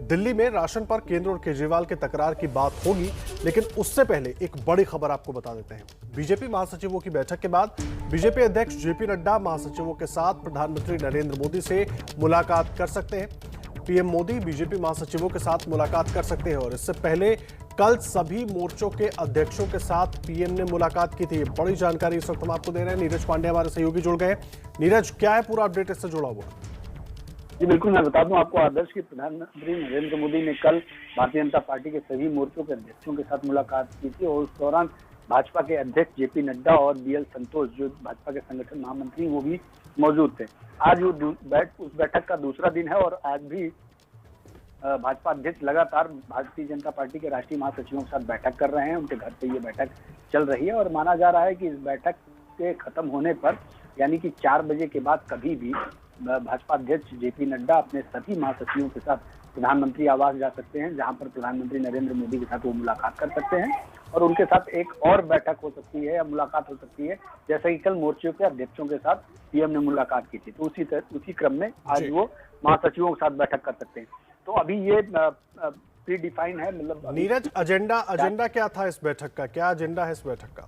दिल्ली में राशन पर केंद्र और केजरीवाल की तकरार की बात होगी, लेकिन उससे पहले एक बड़ी खबर आपको बता देते हैं। बीजेपी महासचिवों की बैठक के बाद बीजेपी अध्यक्ष जेपी नड्डा महासचिवों के साथ प्रधानमंत्री नरेंद्र मोदी से मुलाकात कर सकते हैं। पीएम मोदी बीजेपी महासचिवों के साथ मुलाकात कर सकते हैं और इससे पहले कल सभी मोर्चों के अध्यक्षों के साथ पीएम ने मुलाकात की थी। बड़ी जानकारी इस वक्त हम आपको दे रहे हैं। नीरज पांडे हमारे सहयोगी जुड़ गए। नीरज, क्या है पूरा अपडेट इससे जुड़ा हुआ? जी बिल्कुल, मैं बता दूं आपको आदर्श की प्रधानमंत्री नरेंद्र मोदी ने कल भारतीय जनता पार्टी के सभी मोर्चों के अध्यक्षों के साथ मुलाकात की थी और उस दौरान भाजपा के अध्यक्ष जेपी नड्डा और बीएल संतोष, जो भाजपा के संगठन महामंत्री, वो भी मौजूद थे। आज वो उस बैठक का दूसरा दिन है और आज भी भाजपा अध्यक्ष लगातार भारतीय जनता पार्टी के राष्ट्रीय महासचिवों के साथ बैठक कर रहे हैं। उनके घर पे ये बैठक चल रही है और माना जा रहा है कि इस बैठक के खत्म होने पर, यानी कि 4 बजे के बाद कभी भी भाजपा अध्यक्ष जेपी नड्डा अपने सभी महासचिवों के साथ प्रधानमंत्री आवास जा सकते हैं, जहां पर प्रधानमंत्री नरेंद्र मोदी के साथ वो मुलाकात कर सकते हैं और उनके साथ एक और बैठक हो सकती है या मुलाकात हो सकती है, जैसा कि कल मोर्चों के अध्यक्षों के साथ पीएम ने मुलाकात की थी। तो उसी क्रम में आज वो महासचिवों के साथ बैठक कर सकते हैं। तो अभी ये प्री डिफाइन है, मतलब नीरज, एजेंडा क्या था इस बैठक का? क्या एजेंडा है इस बैठक का?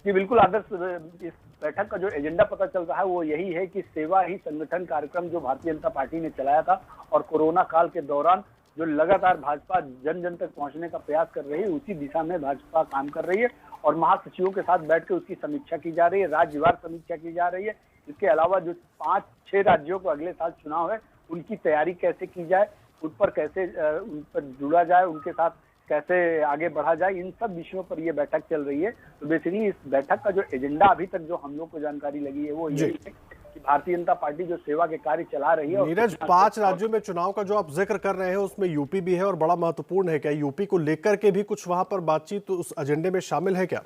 जी बिल्कुल आदर्श, इस बैठक का जो एजेंडा पता चल रहा है वो यही है कि सेवा ही संगठन कार्यक्रम जो भारतीय जनता पार्टी ने चलाया था और कोरोना काल के दौरान जो लगातार भाजपा जन जन तक पहुंचने का प्रयास कर रही है, उसी दिशा में भाजपा काम कर रही है और महासचिवों के साथ बैठ के उसकी समीक्षा की जा रही है, राज्यवार समीक्षा की जा रही है। इसके अलावा जो 5-6 राज्यों को अगले साल चुनाव है, उनकी तैयारी कैसे की जाए, उन पर जुड़ा जाए, उनके साथ कैसे आगे बढ़ा जाए, इन सब विषयों पर ये बैठक चल रही है। तो बेसिकली इस बैठक का जो एजेंडा अभी तक जो हम लोग को जानकारी लगी है वो ये है कि भारतीय जनता पार्टी जो सेवा के कार्य चला रही है। नीरज, 5 राज्यों में चुनाव का जो आप जिक्र कर रहे हैं उसमें यूपी भी है और बड़ा महत्वपूर्ण है। क्या यूपी को लेकर के भी कुछ वहां पर बातचीत तो उस एजेंडे में शामिल है क्या?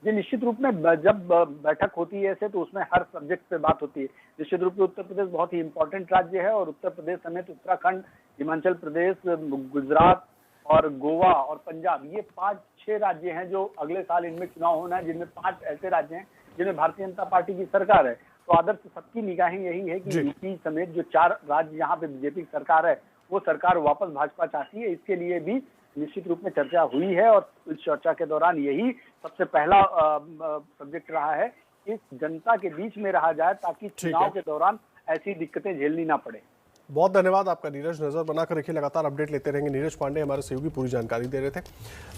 जी निश्चित रूप में जब बैठक होती है ऐसे तो उसमें हर सब्जेक्ट पे बात होती है। निश्चित रूप से उत्तर प्रदेश बहुत ही इंपॉर्टेंट राज्य है और उत्तर प्रदेश समेत उत्तराखंड, हिमाचल प्रदेश, गुजरात और गोवा और पंजाब, ये 5-6 राज्य हैं जो अगले साल इनमें चुनाव होना है, जिनमें 5 ऐसे राज्य हैं जिनमें भारतीय जनता पार्टी की सरकार है। तो आदर्श सबकी निगाहें यही है कि यूपी समेत जो 4 राज्य जहाँ पे बीजेपी की सरकार है, वो सरकार वापस भाजपा चाहती है। इसके लिए भी निश्चित रूप में चर्चा हुई है और इस चर्चा के दौरान यही सबसे पहला सब्जेक्ट रहा है कि जनता के बीच में रहा जाए ताकि चुनाव के दौरान ऐसी दिक्कतें झेलनी ना पड़े। बहुत धन्यवाद आपका नीरज। नजर बनाकर रखिए, लगातार अपडेट लेते रहेंगे। नीरज पांडे हमारे सहयोगी पूरी जानकारी दे रहे थे।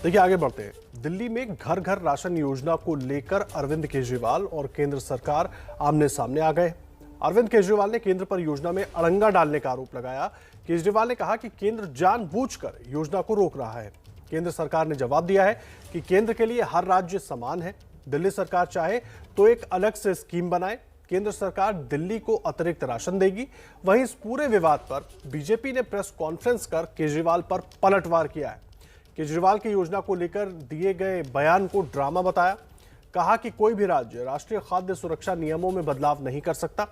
देखिए, आगे बढ़ते हैं। दिल्ली में घर घर राशन योजना को लेकर अरविंद केजरीवाल और केंद्र सरकार आमने सामने आ गए। अरविंद केजरीवाल ने केंद्र पर योजना में अड़ंगा डालने का आरोप लगाया। केजरीवाल ने कहा कि केंद्र जानबूझकर योजना को रोक रहा है। केंद्र सरकार ने जवाब दिया है कि केंद्र के लिए हर राज्य समान है। दिल्ली सरकार चाहे तो एक अलग से स्कीम बनाए। केंद्र सरकार दिल्ली को अतिरिक्त राशन देगी। वहीं इस पूरे विवाद पर बीजेपी ने प्रेस कॉन्फ्रेंस कर केजरीवाल पर पलटवार किया है। केजरीवाल की योजना को लेकर दिए गए बयान को ड्रामा बताया। कहा कि कोई भी राज्य राष्ट्रीय खाद्य सुरक्षा नियमों में बदलाव नहीं कर सकता,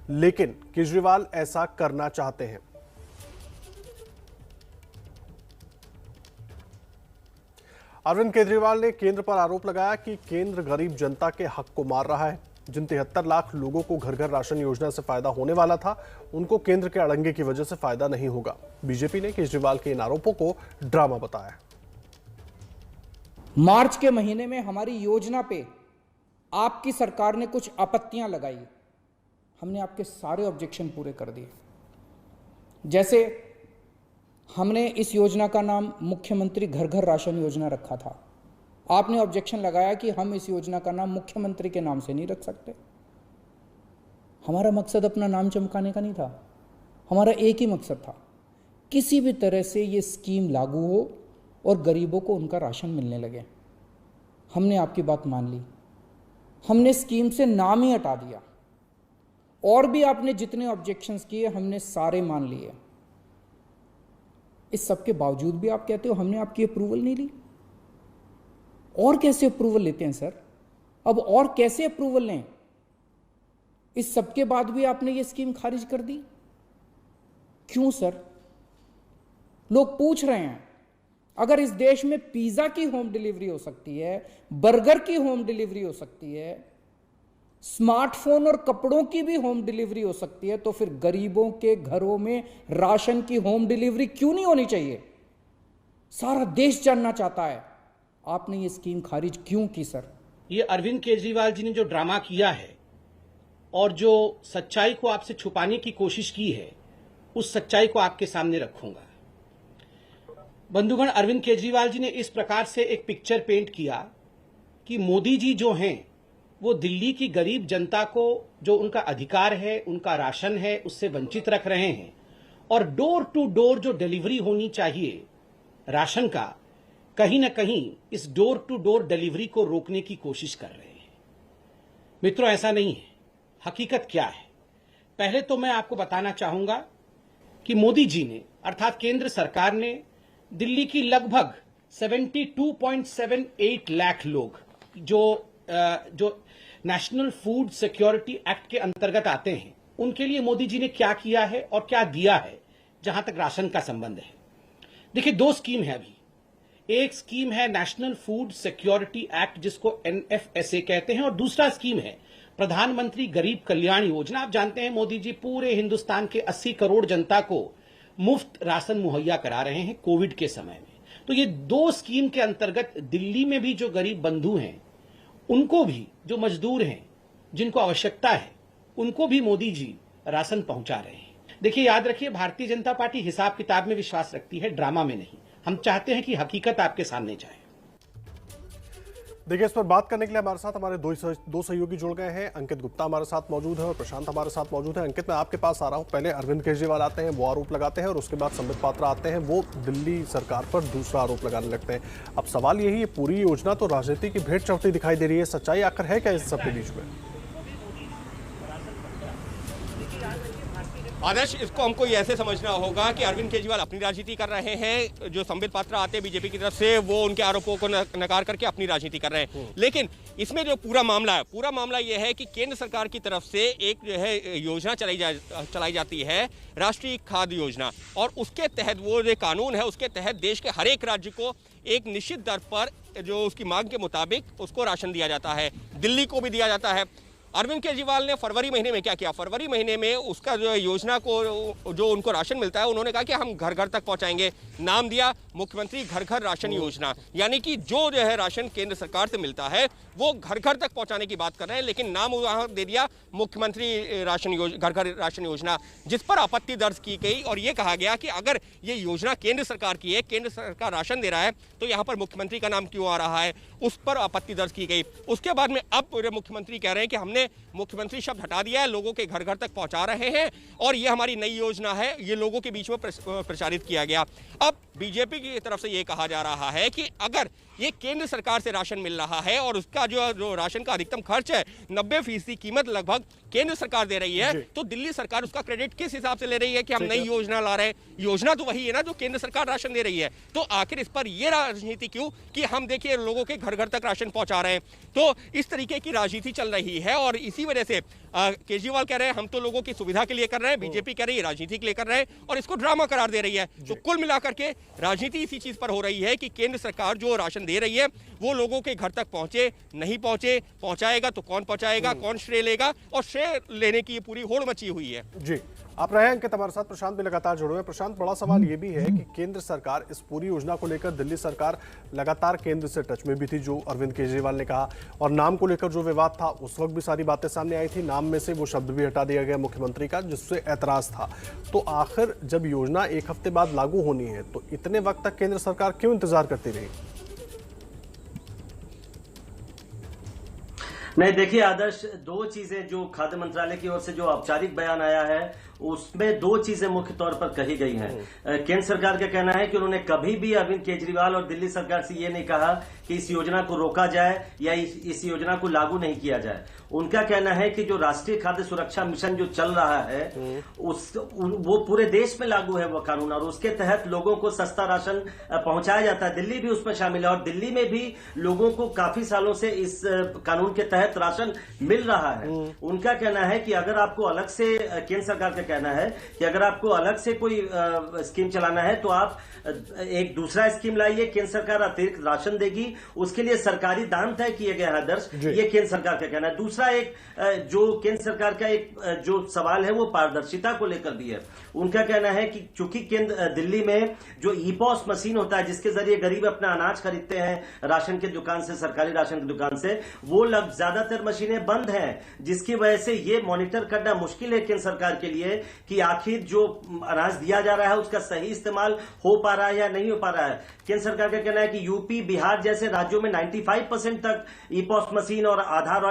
लेकिन केजरीवाल ऐसा करना चाहते हैं। अरविंद केजरीवाल ने केंद्र पर आरोप लगाया कि केंद्र गरीब जनता के हक को मार रहा है। जिन 73 लाख लोगों को घर घर राशन योजना से फायदा होने वाला था, उनको केंद्र के अड़ंगे की वजह से फायदा नहीं होगा। बीजेपी ने केजरीवाल के इन आरोपों को ड्रामा बताया। मार्च के महीने में हमारी योजना पे आपकी सरकार ने कुछ आपत्तियां लगाई, हमने आपके सारे ऑब्जेक्शन पूरे कर दिए। जैसे हमने इस योजना का नाम मुख्यमंत्री घर घर राशन योजना रखा था। आपने ऑब्जेक्शन लगाया कि हम इस योजना का नाम मुख्यमंत्री के नाम से नहीं रख सकते। हमारा मकसद अपना नाम चमकाने का नहीं था, हमारा एक ही मकसद था, किसी भी तरह से ये स्कीम लागू हो और गरीबों को उनका राशन मिलने लगे। हमने आपकी बात मान ली, हमने स्कीम से नाम ही हटा दिया और भी आपने जितने ऑब्जेक्शंस किए हमने सारे मान लिए। इस सब के बावजूद भी आप कहते हो हमने आपकी अप्रूवल नहीं ली। और कैसे अप्रूवल लेते हैं सर? अब और कैसे अप्रूवल लें? इस सब के बाद भी आपने ये स्कीम खारिज कर दी, क्यों सर? लोग पूछ रहे हैं, अगर इस देश में पिज्जा की होम डिलीवरी हो सकती है, बर्गर की होम डिलीवरी हो सकती है, स्मार्टफोन और कपड़ों की भी होम डिलीवरी हो सकती है, तो फिर गरीबों के घरों में राशन की होम डिलीवरी क्यों नहीं होनी चाहिए? सारा देश जानना चाहता है आपने ये स्कीम खारिज क्यों की सर? ये अरविंद केजरीवाल जी ने जो ड्रामा किया है और जो सच्चाई को आपसे छुपाने की कोशिश की है, उस सच्चाई को आपके सामने रखूंगा। बंधुगण, अरविंद केजरीवाल जी ने इस प्रकार से एक पिक्चर पेंट किया कि मोदी जी जो हैं वो दिल्ली की गरीब जनता को जो उनका अधिकार है, उनका राशन है, उससे वंचित रख रहे हैं और डोर टू डोर जो डिलीवरी होनी चाहिए राशन का, कहीं ना कहीं इस डोर टू डोर डिलीवरी को रोकने की कोशिश कर रहे हैं। मित्रों, ऐसा नहीं है। हकीकत क्या है? पहले तो मैं आपको बताना चाहूंगा कि मोदी जी ने अर्थात केंद्र सरकार ने दिल्ली की लगभग 72.78 लाख लोग जो नेशनल फूड सिक्योरिटी एक्ट के अंतर्गत आते हैं, उनके लिए मोदी जी ने क्या किया है और क्या दिया है जहां तक राशन का संबंध है। देखिए, दो स्कीम है अभी। एक स्कीम है नेशनल फूड सिक्योरिटी एक्ट, जिसको NFSA कहते हैं, और दूसरा स्कीम है प्रधानमंत्री गरीब कल्याण योजना। आप जानते हैं मोदी जी पूरे हिंदुस्तान के 80 करोड़ जनता को मुफ्त राशन मुहैया करा रहे हैं कोविड के समय में। तो ये दो स्कीम के अंतर्गत दिल्ली में भी जो गरीब बंधु हैं, उनको भी, जो मजदूर हैं, जिनको आवश्यकता है, उनको भी मोदी जी राशन पहुंचा रहे हैं। देखिए, याद रखिए, भारतीय जनता पार्टी हिसाब किताब में विश्वास रखती है, ड्रामा में नहीं। हम चाहते हैं कि हकीकत आपके सामने जाए। देखिए, इस पर बात करने के लिए हमारे साथ हमारे दो सहयोगी जुड़ गए हैं। अंकित गुप्ता हमारे साथ मौजूद है और प्रशांत हमारे साथ मौजूद है। अंकित, मैं आपके पास आ रहा हूं। पहले अरविंद केजरीवाल आते हैं, वो आरोप लगाते हैं, और उसके बाद संबित पात्रा आते हैं, वो दिल्ली सरकार पर दूसरा आरोप लगाने लगते हैं। अब सवाल यही है, पूरी योजना तो राजनीति की भेंट चढ़ती दिखाई दे रही है। सच्चाई आखिर है क्या इस सबके बीच में? आदर्श, इसको हमको ये ऐसे समझना होगा कि अरविंद केजरीवाल अपनी राजनीति कर रहे हैं, जो संबित पात्रा आते हैं बीजेपी की तरफ से, वो उनके आरोपों को नकार करके अपनी राजनीति कर रहे हैं। लेकिन इसमें जो पूरा मामला ये है कि केंद्र सरकार की तरफ से एक जो है योजना चलाई जाती है, राष्ट्रीय खाद्य योजना, और उसके तहत वो जो कानून है, उसके तहत देश के हर एक राज्य को एक निश्चित दर पर जो उसकी मांग के मुताबिक उसको राशन दिया जाता है। दिल्ली को भी दिया जाता है। अरविंद केजरीवाल ने फरवरी महीने में क्या किया? फरवरी महीने में उसका जो योजना को जो उनको राशन मिलता है, उन्होंने कहा कि हम घर घर तक पहुंचाएंगे। नाम दिया मुख्यमंत्री घर घर राशन योजना, यानी कि जो है राशन केंद्र सरकार से मिलता है वो घर घर तक पहुंचाने की बात कर रहे हैं, लेकिन नाम वहां दे दिया मुख्यमंत्री घर घर राशन योजना, जिस पर आपत्ति दर्ज की गई और ये कहा गया कि अगर ये योजना केंद्र सरकार की है, केंद्र सरकार राशन दे रहा है, तो यहाँ पर मुख्यमंत्री का नाम क्यों आ रहा है? उस पर आपत्ति दर्ज की गई। उसके बाद में अब मुख्यमंत्री कह रहे हैं कि हमने मुख्यमंत्री शब्द हटा दिया है, लोगों के घर घर तक पहुंचा रहे हैं और ये हमारी नई योजना है, ये लोगों के बीच में प्रचारित किया गया। अब बीजेपी की तरफ से ये कहा जा रहा है कि अगर ये केंद्र सरकार से राशन मिल रहा है और उसका जो राशन का अधिकतम खर्च है 90% कीमत लगभग केंद्र सरकार दे रही है, तो दिल्ली सरकार उसका क्रेडिट किस हिसाब से ले रही है कि हम नई योजना ला रहे हैं? योजना तो वही है ना जो केंद्र सरकार राशन दे रही है। तो आखिर इस पर ये राजनीति क्यों कि हम देखिए लोगों के घर घर तक राशन पहुंचा रहे हैं? तो इस तरीके की राजनीति चल रही है और इसी वजह से केजरीवाल कह रहे हैं हम तो लोगों की सुविधा के लिए कर रहे हैं, बीजेपी कह रही है राजनीति के लिए कर रहे हैं और इसको ड्रामा करार दे रही है। तो कुल मिलाकर के राजनीति इसी चीज पर हो रही है कि केंद्र सरकार जो राशन दे रही है वो लोगों के घर तक पहुंचे, नहीं पहुंचे, पहुंचाएगा तो कौन पहुंचाएगा, कौन श्रेय लेगा, और श्रेय लेने की पूरी होड़ मची हुई है। जी, आप रहे अंकित हमारे साथ। प्रशांत भी लगातार जुड़े हुए हैं। प्रशांत, बड़ा सवाल ये भी है कि केंद्र सरकार इस पूरी योजना को लेकर, दिल्ली सरकार लगातार केंद्र से टच में भी थी, जो अरविंद केजरीवाल ने कहा, और नाम को लेकर जो विवाद था उस वक्त भी सारी बातें सामने आई थी। नाम में से वो शब्द भी हटा दिया गया मुख्यमंत्री का, जिससे ऐतराज था। तो आखिर जब योजना एक हफ्ते बाद लागू होनी है तो इतने वक्त तक केंद्र सरकार क्यों इंतजार करती रही? नहीं, देखिए आदर्श, दो चीजें जो खाद्य मंत्रालय की ओर से जो औपचारिक बयान आया है उसमें दो चीजें मुख्य तौर पर कही गई हैं। केंद्र सरकार का कहना है कि उन्होंने कभी भी अरविंद केजरीवाल और दिल्ली सरकार से ये नहीं कहा कि इस योजना को रोका जाए या इस योजना को लागू नहीं किया जाए। उनका कहना है कि जो राष्ट्रीय खाद्य सुरक्षा मिशन जो चल रहा है वो पूरे देश में लागू है वो कानून, और उसके तहत लोगों को सस्ता राशन पहुंचाया जाता है। दिल्ली भी उसमें शामिल है और दिल्ली में भी लोगों को काफी सालों से इस कानून के तहत राशन मिल रहा है। उनका कहना है कि अगर आपको अलग से, केंद्र सरकार का कहना है कि अगर आपको अलग से कोई स्कीम चलाना है तो आप एक दूसरा स्कीम लाइए, केंद्र सरकार अतिरिक्त राशन देगी, उसके लिए सरकारी दाम तय किए गए हैं। आदर्श, ये केंद्र सरकार का कहना है। दूसरा एक जो केंद्र सरकार का एक जो सवाल है वो पारदर्शिता को लेकर भी है। उनका कहना है कि चूंकि दिल्ली में जो ईपॉस मशीन होता है जिसके जरिए गरीब अपना अनाज खरीदते हैं राशन की दुकान से, सरकारी राशन की दुकान से, वो ज्यादातर मशीनें बंद हैं, जिसकी वजह से ये मॉनिटर करना मुश्किल है केंद्र सरकार के लिए कि आखिर जो अनाज दिया जा रहा है उसका सही इस्तेमाल हो पा रहा है या नहीं हो पा रहा है। केंद्र सरकार का कहना है कि यूपी, बिहार जैसे राज्यों में 95% तक ईपॉस मशीन और आधार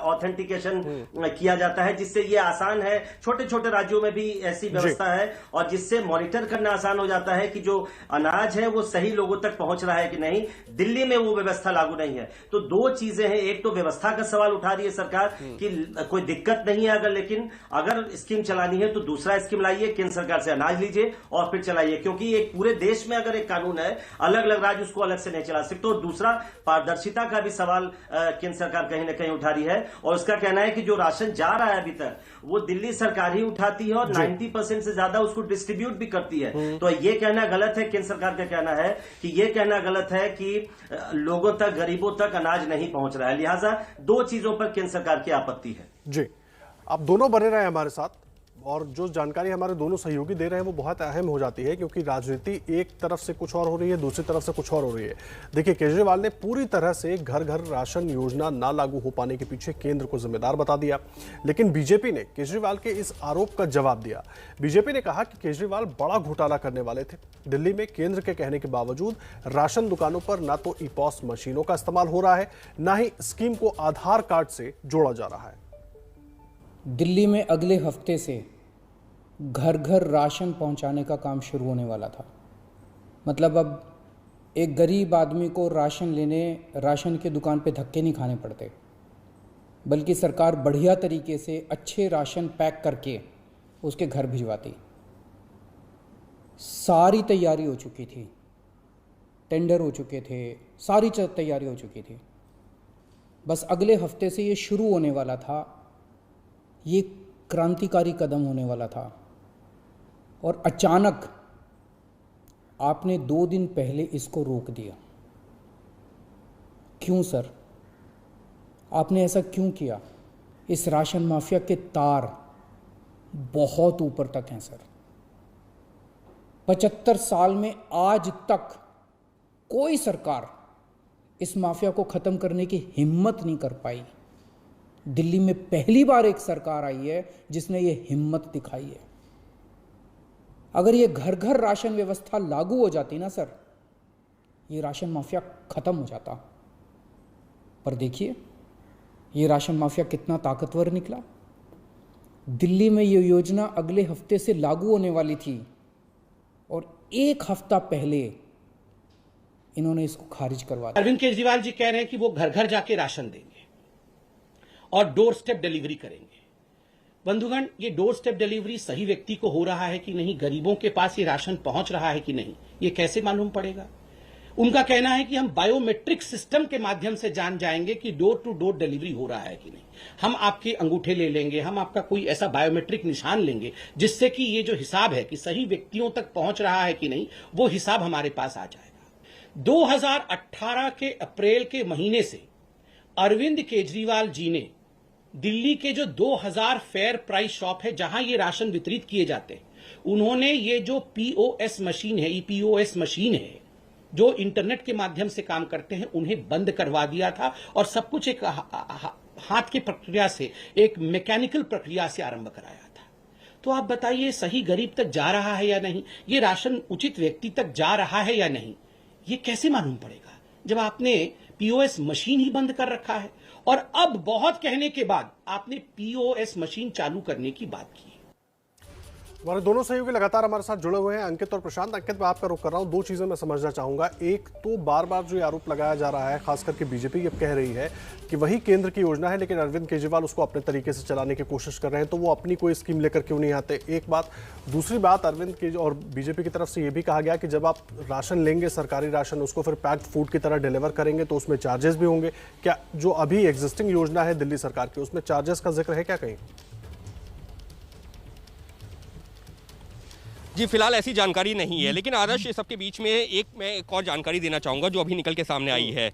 ऑथेंटिकेशन किया जाता है, जिससे ये आसान है। छोटे छोटे राज्यों में भी ऐसी व्यवस्था है और जिससे मॉनिटर करना आसान हो जाता है कि जो अनाज है वो सही लोगों तक पहुंच रहा है कि नहीं। दिल्ली में वो व्यवस्था लागू नहीं है। तो दो चीजें हैं, एक तो व्यवस्था का सवाल उठा रही है सरकार कि कोई दिक्कत नहीं है लेकिन अगर स्कीम चलानी है तो दूसरा स्कीम लाइए, केंद्र सरकार से अनाज लीजिए और फिर चलाइए, क्योंकि एक पूरे देश में अगर एक कानून है, अलग अलग राज्य उसको अलग से नहीं चला सकते। और दूसरा पारदर्शिता का भी सवाल केंद्र सरकार कहीं ना कहीं उठा रही है और उसका कहना है कि जो राशन जा रहा है अभी तक वो दिल्ली सरकार ही उठाती है और 90% से ज्यादा उसको डिस्ट्रीब्यूट भी करती है। तो ये कहना गलत है। केंद्र सरकार का कहना है कि ये कहना गलत है कि लोगों तक, गरीबों तक अनाज नहीं पहुंच रहा है। लिहाजा दो चीजों पर केंद्र सरकार की आपत्ति है। जी, आप दोनों बने रहे हमारे साथ और जो जानकारी हमारे दोनों सहयोगी दे रहे हैं वो बहुत अहम हो जाती है, क्योंकि राजनीति एक तरफ से कुछ और हो रही है, दूसरी तरफ से कुछ और हो रही है। देखिए, केजरीवाल ने पूरी तरह से घर घर राशन योजना ना लागू हो पाने के पीछे केंद्र को जिम्मेदार बता दिया, लेकिन बीजेपी ने केजरीवाल के इस आरोप का जवाब दिया। बीजेपी ने कहा कि केजरीवाल बड़ा घोटाला करने वाले थे। दिल्ली में केंद्र के कहने के बावजूद राशन दुकानों पर ना तो ईपॉस मशीनों का इस्तेमाल हो रहा है, ना ही स्कीम को आधार कार्ड से जोड़ा जा रहा है। दिल्ली में अगले हफ्ते से घर घर राशन पहुंचाने का काम शुरू होने वाला था। मतलब अब एक गरीब आदमी को राशन लेने राशन की दुकान पे धक्के नहीं खाने पड़ते, बल्कि सरकार बढ़िया तरीके से अच्छे राशन पैक करके उसके घर भिजवाती। सारी तैयारी हो चुकी थी, टेंडर हो चुके थे, सारी तैयारी हो चुकी थी। बस अगले हफ्ते से ये शुरू होने वाला था। ये क्रांतिकारी कदम होने वाला था और अचानक आपने 2 दिन पहले इसको रोक दिया। क्यों सर? आपने ऐसा क्यों किया? इस राशन माफिया के तार बहुत ऊपर तक हैं सर। 75 साल में आज तक कोई सरकार इस माफिया को खत्म करने की हिम्मत नहीं कर पाई। दिल्ली में पहली बार एक सरकार आई है जिसने ये हिम्मत दिखाई है। अगर ये घर घर राशन व्यवस्था लागू हो जाती ना सर, ये राशन माफिया खत्म हो जाता। पर देखिए, ये राशन माफिया कितना ताकतवर निकला। दिल्ली में ये योजना अगले हफ्ते से लागू होने वाली थी और 1 हफ्ता पहले इन्होंने इसको खारिज करवा दिया। अरविंद केजरीवाल जी कह रहे हैं कि वो घर घर जाके राशन देंगे और डोर स्टेप डिलीवरी करेंगे। बंधुगण, ये डोर स्टेप डिलीवरी सही व्यक्ति को हो रहा है कि नहीं, गरीबों के पास ये राशन पहुंच रहा है कि नहीं, ये कैसे मालूम पड़ेगा? उनका कहना है कि हम बायोमेट्रिक सिस्टम के माध्यम से जान जाएंगे कि डोर टू डोर डिलीवरी हो रहा है कि नहीं। हम आपके अंगूठे ले लेंगे, हम आपका कोई ऐसा बायोमेट्रिक निशान लेंगे जिससे कि ये जो हिसाब है कि सही व्यक्तियों तक पहुंच रहा है कि नहीं, वो हिसाब हमारे पास आ जाएगा। 2018 के अप्रैल के महीने से अरविंद केजरीवाल जी ने दिल्ली के जो 2000 फेयर प्राइस शॉप है जहां ये राशन वितरित किए जाते हैं, उन्होंने ये जो पीओएस मशीन है, ईपीओएस मशीन है, जो इंटरनेट के माध्यम से काम करते हैं, उन्हें बंद करवा दिया था और सब कुछ एक हाथ की प्रक्रिया से, एक मैकेनिकल प्रक्रिया से आरंभ कराया था। तो आप बताइए, सही गरीब तक जा रहा है या नहीं, ये राशन उचित व्यक्ति तक जा रहा है या नहीं, ये कैसे मालूम पड़ेगा जब आपने पीओएस मशीन ही बंद कर रखा है और अब बहुत कहने के बाद आपने पीओएस मशीन चालू करने की बात की। हमारे दोनों सहयोगी लगातार हमारे साथ जुड़े हुए हैं, अंकित और प्रशांत। अंकित, मैं आपका रुख कर रहा हूं। 2 चीजें मैं समझना चाहूंगा। एक तो बार बार जो आरोप लगाया जा रहा है, खास करके बीजेपी ये कह रही है कि वही केंद्र की योजना है, लेकिन अरविंद केजरीवाल उसको अपने तरीके से चलाने की कोशिश कर रहे हैं, तो वो अपनी कोई स्कीम लेकर क्यों नहीं आते? एक बात। दूसरी बात, अरविंद केजरीवाल और बीजेपी की तरफ से ये भी कहा गया कि जब आप राशन लेंगे, सरकारी राशन, उसको फिर पैक्ड फूड की तरह डिलीवर करेंगे तो उसमें चार्जेस भी होंगे। क्या जो अभी एग्जिस्टिंग योजना है दिल्ली सरकार की, उसमें चार्जेस का जिक्र है क्या कहीं? जी, फिलहाल ऐसी जानकारी नहीं है, लेकिन आदर्श, ये सबके बीच में मैं एक और जानकारी देना चाहूँगा जो अभी निकल के सामने आई है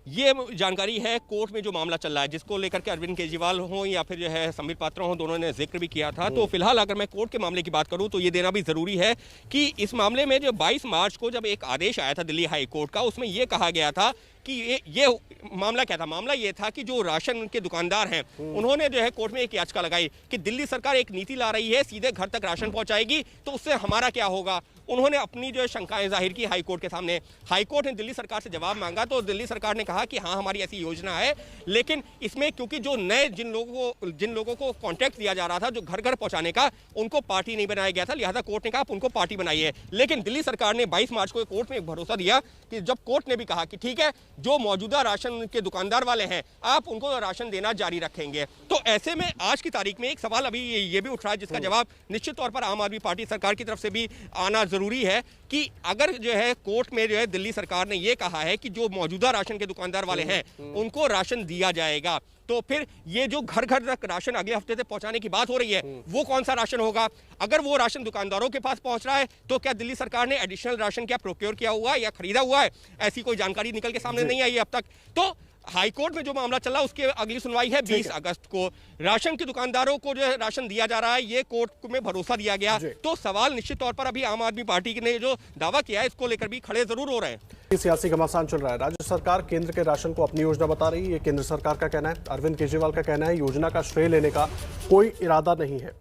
ये जानकारी है कोर्ट में जो मामला चल रहा है, जिसको लेकर के अरविंद केजरीवाल हो या फिर जो है संबित पात्रा हो, दोनों ने जिक्र भी किया था। तो फिलहाल अगर मैं कोर्ट के मामले की बात करूं तो ये देना भी जरूरी है कि इस मामले में जो 22 मार्च को जब एक आदेश आया था दिल्ली हाई कोर्ट का, उसमें ये कहा गया था कि ये मामला क्या था। मामला ये था कि जो राशन के दुकानदार हैं उन्होंने जो है कोर्ट में एक याचिका लगाई कि दिल्ली सरकार एक नीति ला रही है, सीधे घर तक राशन पहुंचाएगी, तो उससे हमारा क्या होगा। उन्होंने अपनी जो शंकाएं जाहिर की हाई कोर्ट के सामने। हाई कोर्ट ने दिल्ली सरकार से जवाब मांगा तो दिल्ली सरकार ने कहा कि हाँ हमारी ऐसी योजना है, लेकिन इसमें क्योंकि जो नए जिन लोगों को कॉन्ट्रैक्ट दिया जा रहा था जो घर घर पहुंचाने का, उनको पार्टी नहीं बनाया गया था, लिहाजा कोर्ट ने कहा आप उनको पार्टी बनाई है। लेकिन दिल्ली सरकार ने 22 मार्च को कोर्ट में एक भरोसा दिया कि जब कोर्ट ने भी कहा कि ठीक है जो मौजूदा राशन के दुकानदार वाले हैं आप उनको राशन देना जारी रखेंगे। तो ऐसे में आज की तारीख में एक सवाल अभी ये भी उठ रहा है जिसका जवाब निश्चित तौर पर आम आदमी पार्टी सरकार की तरफ से भी आना जरूरी है कि अगर जो है कोर्ट में जो है दिल्ली सरकार ने ये कहा है कि जो मौजूदा राशन के दुकानदार वाले हैं उनको राशन दिया जाएगा, तो फिर ये जो घर घर तक राशन अगले हफ्ते से पहुंचाने की बात हो रही है वो कौन सा राशन होगा। अगर वो राशन दुकानदारों के पास पहुंच रहा है तो क्या दिल्ली सरकार ने एडिशनल राशन क्या प्रोक्योर किया हुआ है या खरीदा हुआ है, ऐसी कोई जानकारी निकल के सामने नहीं आई है अब तक। तो हाईकोर्ट में जो मामला चल रहा है उसकी अगली सुनवाई है 20 अगस्त को। राशन के दुकानदारों को जो है राशन दिया जा रहा है, ये कोर्ट में भरोसा दिया गया। तो सवाल निश्चित तौर पर अभी आम आदमी पार्टी ने जो दावा किया है इसको लेकर भी खड़े जरूर हो रहे हैं। सियासी घमासान चल रहा है। राज्य सरकार केंद्र के राशन को अपनी योजना बता रही है, ये केंद्र सरकार का कहना है। अरविंद केजरीवाल का कहना है योजना का श्रेय लेने का कोई इरादा नहीं है।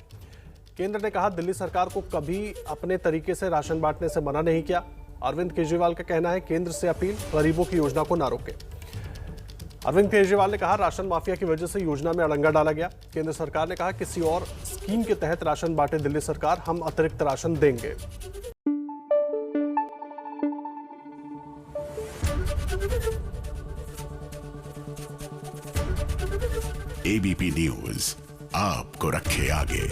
केंद्र ने कहा दिल्ली सरकार को कभी अपने तरीके से राशन बांटने से मना नहीं किया। अरविंद केजरीवाल का कहना है केंद्र से अपील गरीबों की योजना को ना रोके। अरविंद केजरीवाल ने कहा राशन माफिया की वजह से योजना में अड़ंगा डाला गया। केंद्र सरकार ने कहा किसी और स्कीम के तहत राशन बांटे दिल्ली सरकार, हम अतिरिक्त राशन देंगे। एबीपी न्यूज आपको रखे आगे।